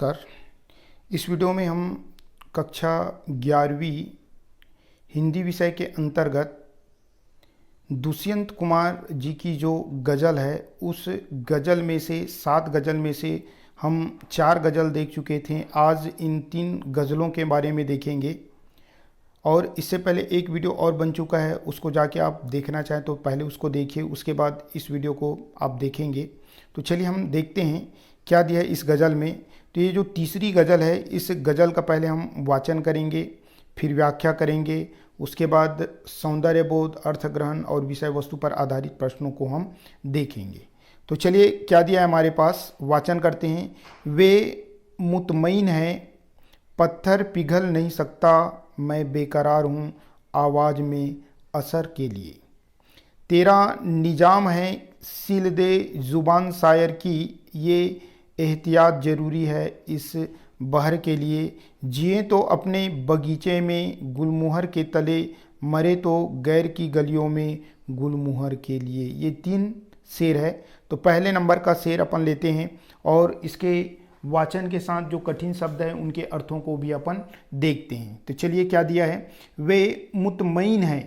नमस्कार। इस वीडियो में हम कक्षा 11वीं हिंदी विषय के अंतर्गत दुष्यंत कुमार जी की जो गज़ल है उस गज़ल में से 7 गज़ल में से हम 4 गज़ल देख चुके थे। आज इन 3 गज़लों के बारे में देखेंगे और इससे पहले एक वीडियो और बन चुका है, उसको जाके आप देखना चाहें तो पहले उसको देखिए, उसके बाद इस वीडियो को आप देखेंगे। तो चलिए हम देखते हैं क्या दिया है इस गज़ल में। तो ये जो तीसरी गज़ल है, इस गज़ल का पहले हम वाचन करेंगे, फिर व्याख्या करेंगे, उसके बाद सौंदर्य बोध, अर्थ ग्रहण और विषय वस्तु पर आधारित प्रश्नों को हम देखेंगे। तो चलिए क्या दिया है हमारे पास, वाचन करते हैं। वे मुतमईन है, पत्थर पिघल नहीं सकता, मैं बेकरार हूँ आवाज़ में असर के लिए। तेरा निजाम है, सिल दे ज़ुबान शायर की, ये एहतियात ज़रूरी है इस बहर के लिए। जिए तो अपने बगीचे में गुलमोहर के तले, मरे तो गैर की गलियों में गुलमोहर के लिए। ये 3 शेर है। तो पहले नंबर का शेर अपन लेते हैं और इसके वाचन के साथ जो कठिन शब्द हैं उनके अर्थों को भी अपन देखते हैं। तो चलिए क्या दिया है। वे मुतमईन है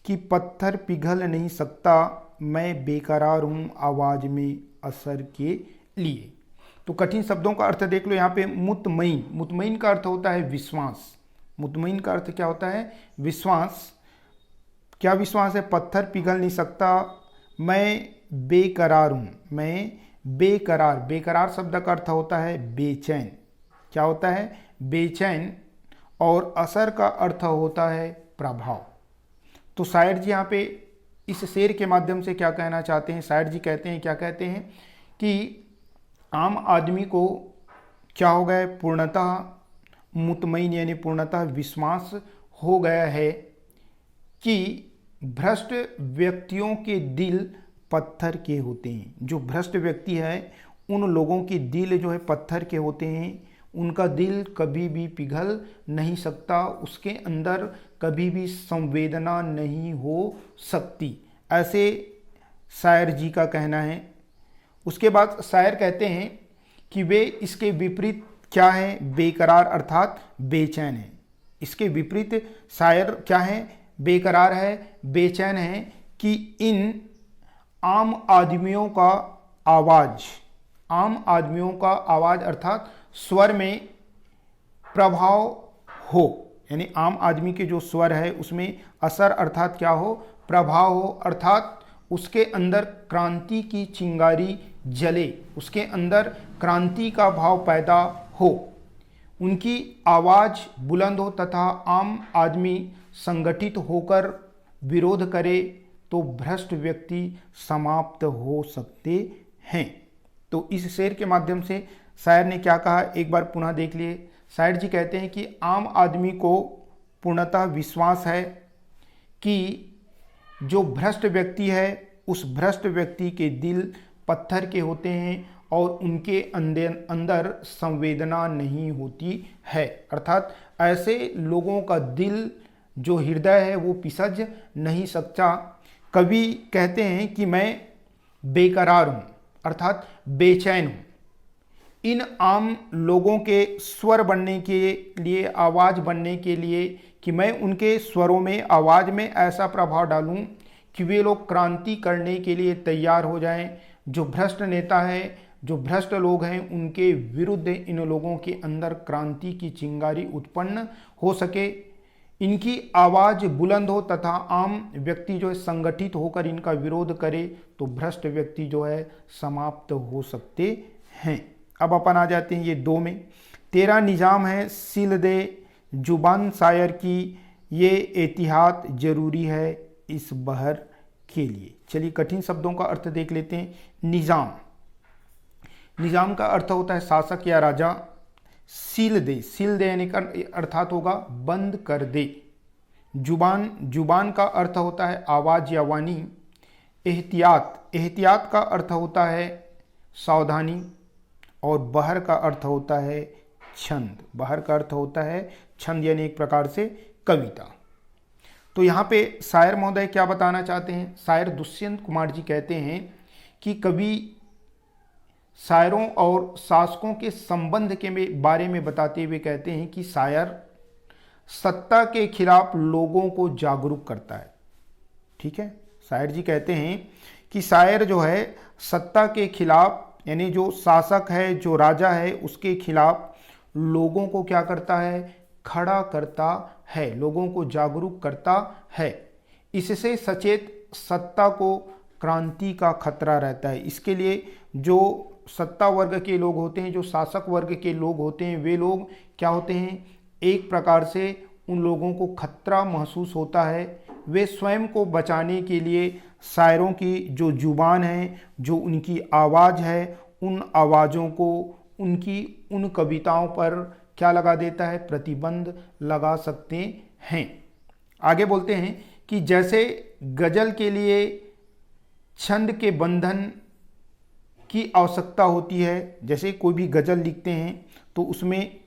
कि पत्थर पिघल नहीं सकता, मैं बेकरार हूँ आवाज़ में असर के लिए। तो कठिन शब्दों का अर्थ देख लो। यहाँ पे मुतमईन, मुतमईन का अर्थ होता है विश्वास। मुतमईन का अर्थ क्या होता है? विश्वास। क्या विश्वास है? पत्थर पिघल नहीं सकता, मैं बेकरार हूँ, मैं बेकरार। बेकरार शब्द का अर्थ होता है बेचैन। क्या होता है? बेचैन। और असर का अर्थ होता है प्रभाव। तो शायर जी यहाँ पे इस शेर के माध्यम से क्या कहना चाहते हैं? शायर जी कहते हैं, क्या कहते हैं कि आम आदमी को क्या हो गया है? पूर्णतः मुतमईन यानी पूर्णतः विश्वास हो गया है कि भ्रष्ट व्यक्तियों के दिल पत्थर के होते हैं। जो भ्रष्ट व्यक्ति है उन लोगों के दिल जो है पत्थर के होते हैं। उनका दिल कभी भी पिघल नहीं सकता, उसके अंदर कभी भी संवेदना नहीं हो सकती, ऐसे शायर जी का कहना है। उसके बाद शायर कहते हैं कि वे इसके विपरीत क्या है? बेकरार अर्थात बेचैन है। इसके विपरीत शायर क्या है? बेकरार है, बेचैन है कि इन आम आदमियों का आवाज़, आम आदमियों का आवाज़ अर्थात स्वर में प्रभाव हो, यानी आम आदमी के जो स्वर है उसमें असर अर्थात क्या हो? प्रभाव हो, अर्थात उसके अंदर क्रांति की चिंगारी जले, उसके अंदर क्रांति का भाव पैदा हो, उनकी आवाज़ बुलंद हो तथा आम आदमी संगठित होकर विरोध करे तो भ्रष्ट व्यक्ति समाप्त हो सकते हैं। तो इस शेर के माध्यम से शायर ने क्या कहा, एक बार पुनः देख लिए। शायर जी कहते हैं कि आम आदमी को पूर्णतः विश्वास है कि जो भ्रष्ट व्यक्ति है उस भ्रष्ट व्यक्ति के दिल पत्थर के होते हैं और उनके अंदर संवेदना नहीं होती है, अर्थात ऐसे लोगों का दिल जो हृदय है वो पिसज नहीं सकता। कवि कहते हैं कि मैं बेकरार हूँ अर्थात बेचैन हूँ। इन आम लोगों के स्वर बनने के लिए, आवाज़ बनने के लिए, कि मैं उनके स्वरों में, आवाज़ में ऐसा प्रभाव डालूं कि वे लोग क्रांति करने के लिए तैयार हो जाएं। जो भ्रष्ट नेता है, जो भ्रष्ट लोग हैं, उनके विरुद्ध इन लोगों के अंदर क्रांति की चिंगारी उत्पन्न हो सके, इनकी आवाज़ बुलंद हो तथा आम व्यक्ति जो है संगठित होकर इनका विरोध करे तो भ्रष्ट व्यक्ति जो है समाप्त हो सकते हैं। अब अपन आ जाते हैं ये 2 में। तेरा निजाम है, सिल दे जुबान शायर की, ये एहतियात ज़रूरी है इस बहर के लिए। चलिए कठिन शब्दों का अर्थ देख लेते हैं। निजाम, निजाम का अर्थ होता है शासक या राजा। सील दे, सील देने का अर्थात होगा बंद कर दे। जुबान, जुबान का अर्थ होता है आवाज़ या वाणी। एहतियात, एहतियात का अर्थ होता है सावधानी। और बहर का अर्थ होता है छंद, बहर का अर्थ होता है छंद यानी एक प्रकार से कविता। तो यहाँ पे शायर महोदय क्या बताना चाहते हैं? शायर दुष्यंत कुमार जी कहते हैं कि कवि शायरों और शासकों के संबंध के बारे में बताते हुए कहते हैं कि शायर सत्ता के खिलाफ लोगों को जागरूक करता है। ठीक है, शायर जी कहते हैं कि शायर जो है सत्ता के खिलाफ, यानी जो शासक है, जो राजा है, उसके खिलाफ लोगों को क्या करता है, खड़ा करता है, लोगों को जागरूक करता है। इससे सचेत सत्ता को क्रांति का खतरा रहता है। इसके लिए जो सत्ता वर्ग के लोग होते हैं, जो शासक वर्ग के लोग होते हैं, वे लोग क्या होते हैं, एक प्रकार से उन लोगों को खतरा महसूस होता है। वे स्वयं को बचाने के लिए शायरों की जो जुबान है, जो उनकी आवाज़ है, उन आवाज़ों को, उनकी उन कविताओं पर क्या लगा देता है, प्रतिबंध लगा सकते हैं। आगे बोलते हैं कि जैसे गजल के लिए छंद के बंधन की आवश्यकता होती है, जैसे कोई भी गजल लिखते हैं तो उसमें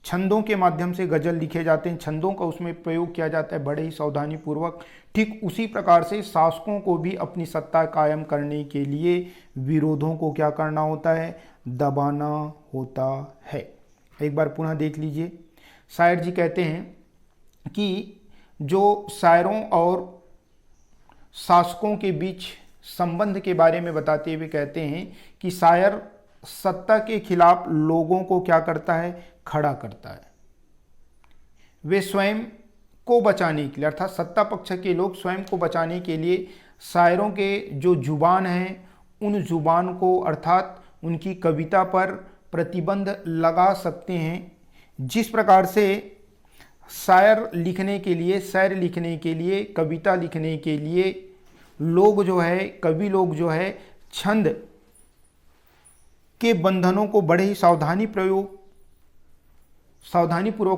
छंदों के माध्यम से गजल लिखे जाते हैं, छंदों का उसमें प्रयोग किया जाता है बड़े ही सावधानी पूर्वक। ठीक उसी प्रकार से शासकों को भी अपनी सत्ता कायम करने के लिए विरोधों को क्या करना होता है, दबाना होता है। एक बार पुनः देख लीजिए, शायर जी कहते हैं कि जो शायरों और शासकों के बीच संबंध के बारे में बताते हुए कहते हैं कि शायर सत्ता के खिलाफ लोगों को क्या करता है, खड़ा करता है। वे स्वयं को बचाने के लिए, अर्थात सत्ता पक्ष के लोग स्वयं को बचाने के लिए शायरों के जो जुबान है, उन जुबान को अर्थात उनकी कविता पर प्रतिबंध लगा सकते हैं। जिस प्रकार से शायर लिखने के लिए, शायर लिखने के लिए, कविता लिखने के लिए लोग जो है, कवि लोग जो है, छंद के बंधनों को बड़े ही सावधानीपूर्वक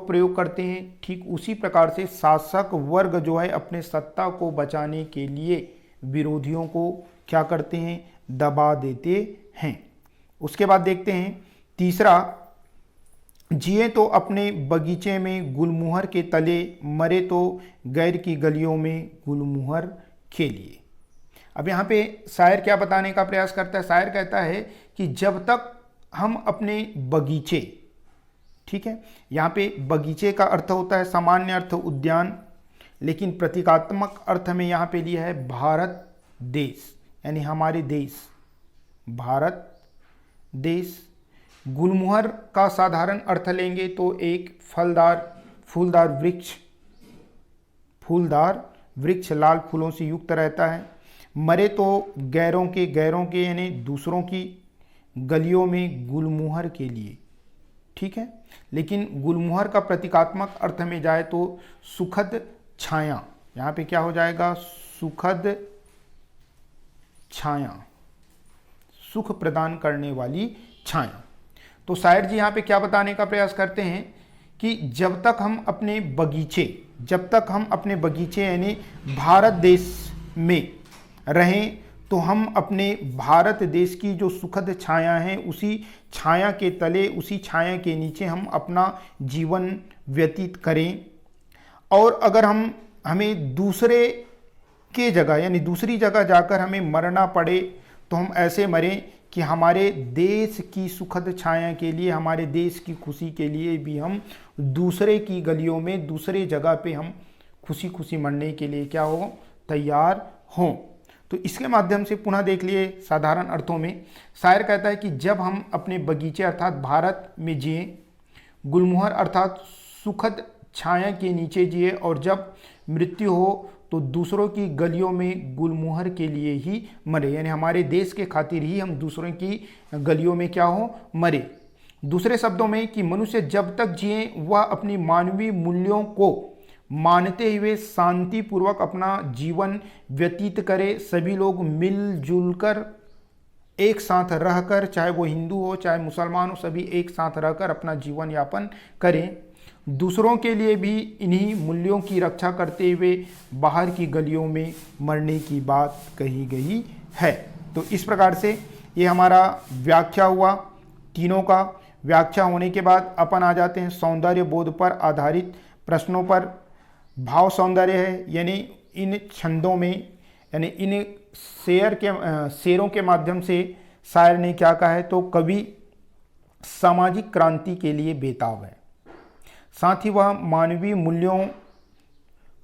प्रयोग करते हैं, ठीक उसी प्रकार से शासक वर्ग जो है अपने सत्ता को बचाने के लिए विरोधियों को क्या करते हैं, दबा देते हैं। उसके बाद देखते हैं तीसरा, जिए तो अपने बगीचे में गुलमुहर के तले, मरे तो गैर की गलियों में गुलमुहर के लिए। अब यहाँ पे शायर क्या बताने का प्रयास करता है, शायर कहता है कि जब तक हम अपने बगीचे, ठीक है, यहाँ पे बगीचे का अर्थ होता है सामान्य अर्थ उद्यान, लेकिन प्रतीकात्मक अर्थ में यहाँ पे लिया है भारत देश, यानी हमारे देश, भारत देश। गुलमुहर का साधारण अर्थ लेंगे तो एक फूलदार वृक्ष लाल फूलों से युक्त रहता है। मरे तो गैरों के यानी दूसरों की गलियों में गुलमुहर के लिए, ठीक है। लेकिन गुलमुहर का प्रतीकात्मक अर्थ में जाए तो सुखद छाया, यहाँ पे क्या हो जाएगा, सुखद छाया, सुख प्रदान करने वाली छाया। तो शायर जी यहाँ पे क्या बताने का प्रयास करते हैं कि जब तक हम अपने बगीचे यानी भारत देश में रहें, तो हम अपने भारत देश की जो सुखद छाया है, उसी छाया के तले, उसी छाया के नीचे हम अपना जीवन व्यतीत करें। और अगर हमें दूसरे के जगह यानी दूसरी जगह जाकर हमें मरना पड़े तो हम ऐसे मरें कि हमारे देश की सुखद छाया के लिए, हमारे देश की खुशी के लिए भी हम दूसरे की गलियों में, दूसरे जगह पे हम खुशी खुशी मरने के लिए क्या हो, तैयार हों। तो इसके माध्यम से पुनः देख लिए साधारण अर्थों में, शायर कहता है कि जब हम अपने बगीचे अर्थात भारत में जिए, गुलमुहर अर्थात सुखद छाया के नीचे जिए, और जब मृत्यु हो तो दूसरों की गलियों में गुलमुहर के लिए ही मरे, यानी हमारे देश के खातिर ही हम दूसरों की गलियों में क्या हो, मरे। दूसरे शब्दों में कि मनुष्य जब तक जिए वह अपनी मानवीय मूल्यों को मानते हुए शांतिपूर्वक अपना जीवन व्यतीत करे, सभी लोग मिलजुल कर एक साथ रहकर, चाहे वो हिंदू हो चाहे मुसलमान हो, सभी एक साथ रहकर अपना जीवन यापन करें। दूसरों के लिए भी इन्हीं मूल्यों की रक्षा करते हुए बाहर की गलियों में मरने की बात कही गई है। तो इस प्रकार से ये हमारा व्याख्या हुआ। तीनों का व्याख्या होने के बाद अपन आ जाते हैं सौंदर्य बोध पर आधारित प्रश्नों पर। भाव सौंदर्य है, यानी इन छंदों में, यानी इन शेरों के माध्यम से शायर ने क्या कहा है, तो कवि सामाजिक क्रांति के लिए बेताब है, साथ ही वह मानवीय मूल्यों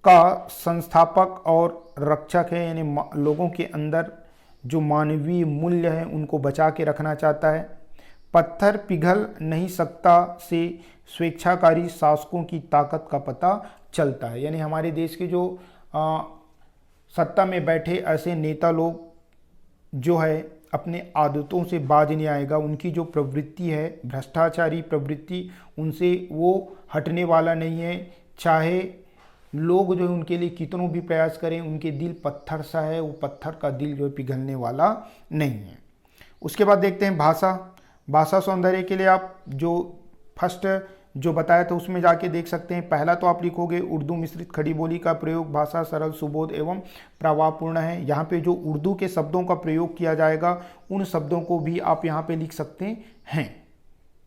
का संस्थापक और रक्षक है, यानी लोगों के अंदर जो मानवीय मूल्य है उनको बचा के रखना चाहता है। पत्थर पिघल नहीं सकता से स्वेच्छाकारी शासकों की ताकत का पता चलता है, यानी हमारे देश के जो सत्ता में बैठे ऐसे नेता लोग जो है अपने आदतों से बाज नहीं आएगा, उनकी जो प्रवृत्ति है भ्रष्टाचारी प्रवृत्ति, उनसे वो हटने वाला नहीं है। चाहे लोग जो है उनके लिए कितनों भी प्रयास करें, उनके दिल पत्थर सा है, वो पत्थर का दिल जो है पिघलने वाला नहीं है। उसके बाद देखते हैं भाषा सौंदर्य के लिए आप जो फर्स्ट जो बताया था उसमें जाके देख सकते हैं। पहला तो आप लिखोगे उर्दू मिश्रित खड़ी बोली का प्रयोग, भाषा सरल सुबोध एवं प्रभावपूर्ण है। यहाँ पे जो उर्दू के शब्दों का प्रयोग किया जाएगा उन शब्दों को भी आप यहाँ पे लिख सकते हैं।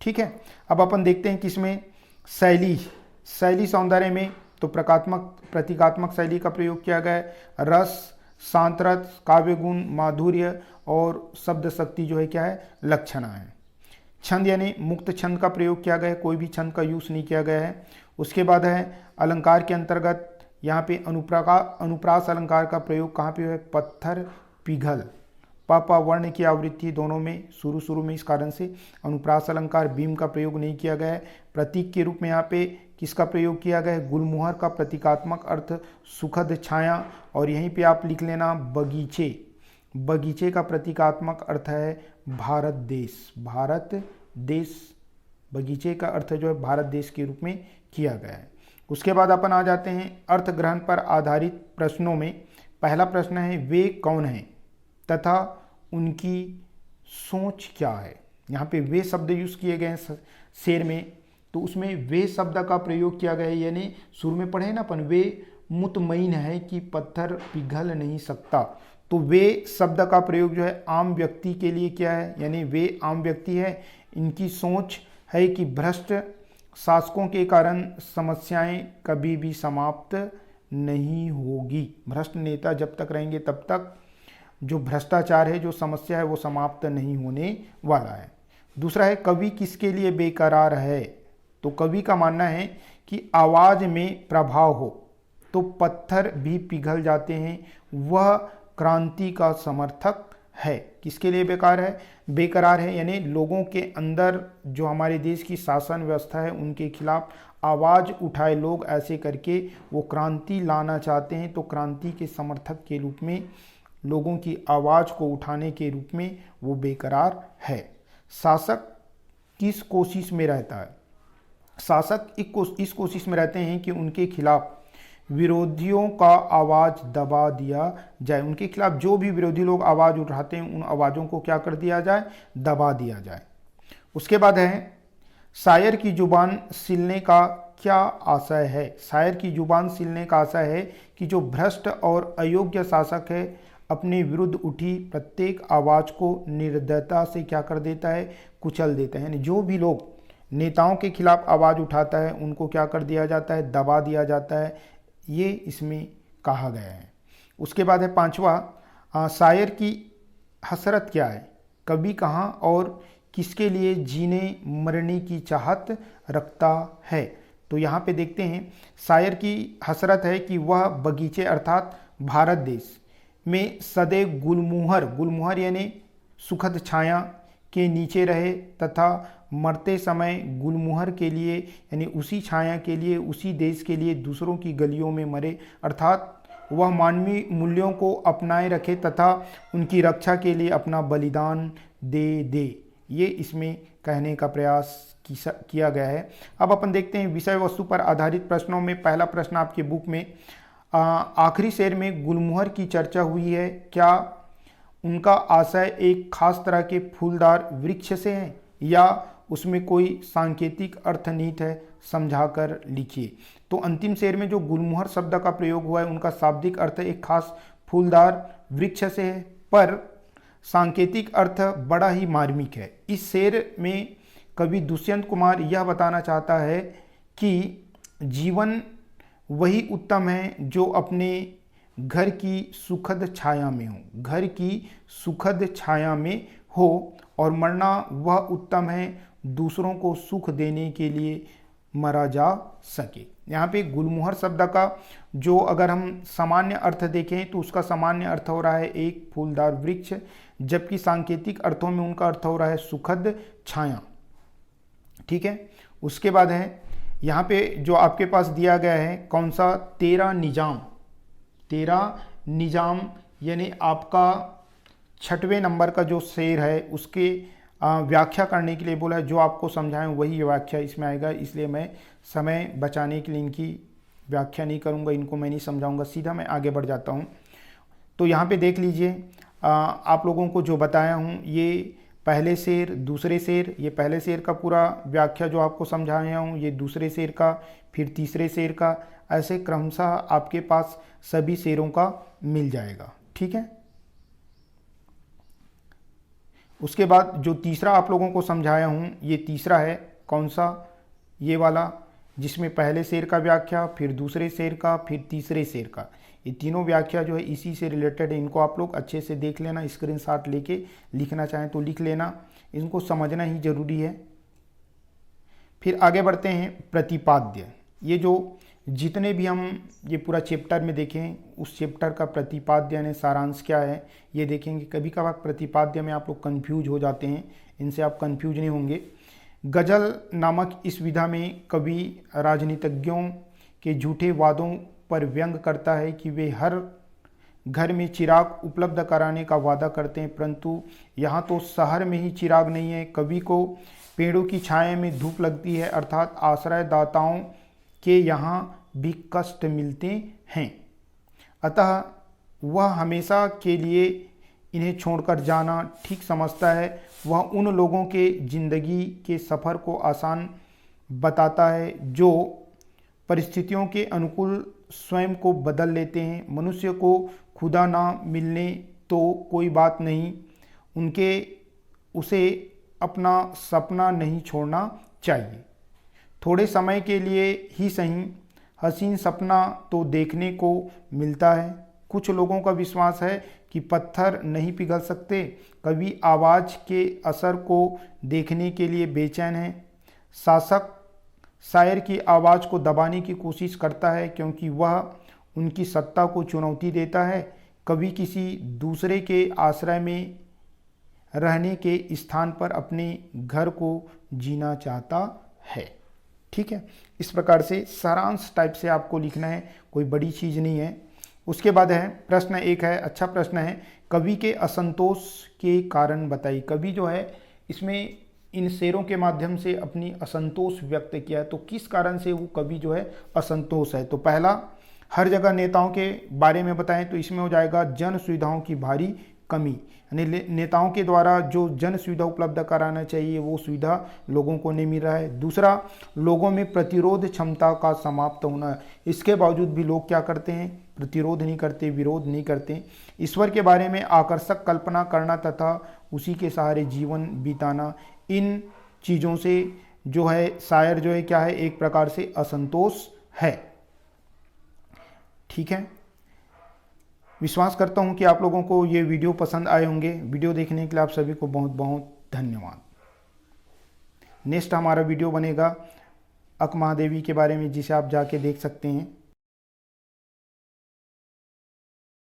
ठीक है, अब अपन देखते हैं किसमें शैली सौंदर्य में तो प्रतीकात्मक शैली का प्रयोग किया गया है। रस, सांतरस, काव्य गुण, माधुर्य और शब्द शक्ति जो है क्या है, लक्षणा है। छंद यानी मुक्त छंद का प्रयोग किया गया है, कोई भी छंद का यूज नहीं किया गया है। उसके बाद है अलंकार के अंतर्गत यहाँ पे अनुप्रास अलंकार का प्रयोग कहाँ पे है, पत्थर पिघल, पापा वर्ण की आवृत्ति दोनों में शुरू में, इस कारण से अनुप्रास अलंकार भीम का प्रयोग नहीं किया गया है। प्रतीक के रूप में यहाँ पे किसका प्रयोग किया गया है, गुलमुहर का प्रतीकात्मक अर्थ सुखद छाया, और यहीं पे आप लिख लेना बगीचे का प्रतीकात्मक अर्थ है भारत देश। बगीचे का अर्थ जो है भारत देश के रूप में किया गया है। उसके बाद अपन आ जाते हैं अर्थ ग्रहण पर आधारित प्रश्नों में। पहला प्रश्न है वे कौन हैं तथा उनकी सोच क्या है। यहाँ पे वे शब्द यूज किए गए हैं शेर में, तो उसमें वे शब्द का प्रयोग किया गया है, यानी शुरू में पढ़े ना अपन, वे मुतमईन है कि पत्थर पिघल नहीं सकता, तो वे शब्द का प्रयोग जो है आम व्यक्ति के लिए क्या है, यानी वे आम व्यक्ति है। इनकी सोच है कि भ्रष्ट शासकों के कारण समस्याएं कभी भी समाप्त नहीं होगी। भ्रष्ट नेता जब तक रहेंगे तब तक जो भ्रष्टाचार है, जो समस्या है, वो समाप्त नहीं होने वाला है। दूसरा है कवि किसके लिए बेकरार है, तो कवि का मानना है कि आवाज में प्रभाव हो तो पत्थर भी पिघल जाते हैं, वह क्रांति का समर्थक है। किसके लिए बेकरार है, यानी लोगों के अंदर जो हमारे देश की शासन व्यवस्था है उनके खिलाफ आवाज़ उठाए लोग, ऐसे करके वो क्रांति लाना चाहते हैं, तो क्रांति के समर्थक के रूप में, लोगों की आवाज़ को उठाने के रूप में वो बेकरार है। शासक किस कोशिश में रहता है, शासक इस कोशिश में रहते हैं कि उनके खिलाफ विरोधियों का आवाज़ दबा दिया जाए। उनके खिलाफ जो भी विरोधी लोग आवाज़ उठाते हैं उन आवाज़ों को क्या कर दिया जाए, दबा दिया जाए। उसके बाद है शायर की जुबान सिलने का क्या आशय है। शायर की जुबान सिलने का आशय है कि जो भ्रष्ट और अयोग्य शासक है अपने विरुद्ध उठी प्रत्येक आवाज़ को निर्दयता से क्या कर देता है, कुचल देता है। यानी जो भी लोग नेताओं के खिलाफ आवाज़ उठाता है उनको क्या कर दिया जाता है, दबा दिया जाता है, ये इसमें कहा गया है। उसके बाद है पांचवा, शायर की हसरत क्या है, कवि कहाँ और किसके लिए जीने मरने की चाहत रखता है। तो यहाँ पे देखते हैं शायर की हसरत है कि वह बगीचे अर्थात भारत देश में सदैव गुलमुहर यानी सुखद छाया के नीचे रहे तथा मरते समय गुलमुहर के लिए यानी उसी छाया के लिए, उसी देश के लिए दूसरों की गलियों में मरे, अर्थात वह मानवीय मूल्यों को अपनाए रखे तथा उनकी रक्षा के लिए अपना बलिदान दे। ये इसमें कहने का प्रयास किया गया है। अब अपन देखते हैं विषय वस्तु पर आधारित प्रश्नों में। पहला प्रश्न आपके बुक में आखिरी शेर में गुलमुहर की चर्चा हुई है, क्या उनका आशय एक खास तरह के फूलदार वृक्ष से है या उसमें कोई सांकेतिक अर्थनिहित है, समझाकर लिखिए। तो अंतिम शेर में जो गुलमुहर शब्द का प्रयोग हुआ है उनका शाब्दिक अर्थ एक खास फूलदार वृक्ष से है, पर सांकेतिक अर्थ बड़ा ही मार्मिक है। इस शेर में कवि दुष्यंत कुमार यह बताना चाहता है कि जीवन वही उत्तम है जो अपने घर की सुखद छाया में हो, घर की सुखद छाया में हो और मरना वह उत्तम है दूसरों को सुख देने के लिए मरा जा सके। यहाँ पे गुलमोहर शब्द का जो अगर हम सामान्य अर्थ देखें तो उसका सामान्य अर्थ हो रहा है एक फूलदार वृक्ष, जबकि सांकेतिक अर्थों में उनका अर्थ हो रहा है सुखद छाया। ठीक है, उसके बाद है यहाँ पे जो आपके पास दिया गया है कौन सा, तेरा निजाम। तेरा निजाम यानी आपका 6वें नंबर का जो शेर है उसके व्याख्या करने के लिए बोला है, जो आपको समझाएं वही व्याख्या इसमें आएगा, इसलिए मैं समय बचाने के लिए इनकी व्याख्या नहीं करूंगा, इनको मैं नहीं समझाऊंगा, सीधा मैं आगे बढ़ जाता हूं। तो यहाँ पे देख लीजिए, आप लोगों को जो बताया हूँ ये पहले शेर, दूसरे शेर, ये पहले शेर का पूरा व्याख्या जो आपको समझाया हूँ, ये दूसरे शेर का, फिर तीसरे शेर का, ऐसे क्रमशः आपके पास सभी शेरों का मिल जाएगा। ठीक है, उसके बाद जो तीसरा आप लोगों को समझाया हूँ ये तीसरा है कौन सा, ये वाला, जिसमें पहले शेर का व्याख्या, फिर दूसरे शेर का, फिर तीसरे शेर का, ये तीनों व्याख्या जो है इसी से रिलेटेड है। इनको आप लोग अच्छे से देख लेना, स्क्रीनशॉट लेके लिखना चाहें तो लिख लेना, इनको समझना ही जरूरी है। फिर आगे बढ़ते हैं प्रतिपाद्य। ये जो जितने भी हम ये पूरा चैप्टर में देखें उस चैप्टर का प्रतिपाद्य यानी सारांश क्या है ये देखेंगे। कभी कभार प्रतिपाद्य में आप लोग कंफ्यूज हो जाते हैं, इनसे आप कंफ्यूज नहीं होंगे। गज़ल नामक इस विधा में कवि राजनीतिज्ञों के झूठे वादों पर व्यंग करता है कि वे हर घर में चिराग उपलब्ध कराने का वादा करते हैं, परंतु यहाँ तो शहर में ही चिराग नहीं है। कवि को पेड़ों की छाया में धूप लगती है, अर्थात आश्रयदाताओं के यहाँ भी कष्ट मिलते हैं, अतः वह हमेशा के लिए इन्हें छोड़कर जाना ठीक समझता है। वह उन लोगों के जिंदगी के सफ़र को आसान बताता है जो परिस्थितियों के अनुकूल स्वयं को बदल लेते हैं। मनुष्य को खुदा ना मिलने तो कोई बात नहीं, उसे अपना सपना नहीं छोड़ना चाहिए। थोड़े समय के लिए ही सही हसीन सपना तो देखने को मिलता है। कुछ लोगों का विश्वास है कि पत्थर नहीं पिघल सकते। कवि आवाज़ के असर को देखने के लिए बेचैन है। शासक शायर की आवाज़ को दबाने की कोशिश करता है क्योंकि वह उनकी सत्ता को चुनौती देता है। कवि किसी दूसरे के आश्रय में रहने के स्थान पर अपने घर को जीना चाहता है। ठीक है, इस प्रकार से सारांश टाइप से आपको लिखना है, कोई बड़ी चीज़ नहीं है। उसके बाद है प्रश्न एक है, अच्छा प्रश्न है, कवि के असंतोष के कारण बताइए। कवि जो है इसमें इन शेरों के माध्यम से अपनी असंतोष व्यक्त किया है, तो किस कारण से वो कवि जो है असंतोष है। तो पहला, हर जगह नेताओं के बारे में बताएं, तो इसमें हो जाएगा जन सुविधाओं की भारी कमी, यानी नेताओं के द्वारा जो जन सुविधा उपलब्ध कराना चाहिए वो सुविधा लोगों को नहीं मिल रहा है। दूसरा, लोगों में प्रतिरोध क्षमता का समाप्त होना, इसके बावजूद भी लोग क्या करते हैं, प्रतिरोध नहीं करते, विरोध नहीं करते। ईश्वर के बारे में आकर्षक कल्पना करना तथा उसी के सहारे जीवन बिताना, इन चीज़ों से जो है शायर जो है क्या है, एक प्रकार से असंतोष है। ठीक है, विश्वास करता हूं कि आप लोगों को ये वीडियो पसंद आए होंगे। वीडियो देखने के लिए आप सभी को बहुत बहुत धन्यवाद। नेक्स्ट हमारा वीडियो बनेगा अक महादेवी के बारे में, जिसे आप जाके देख सकते हैं।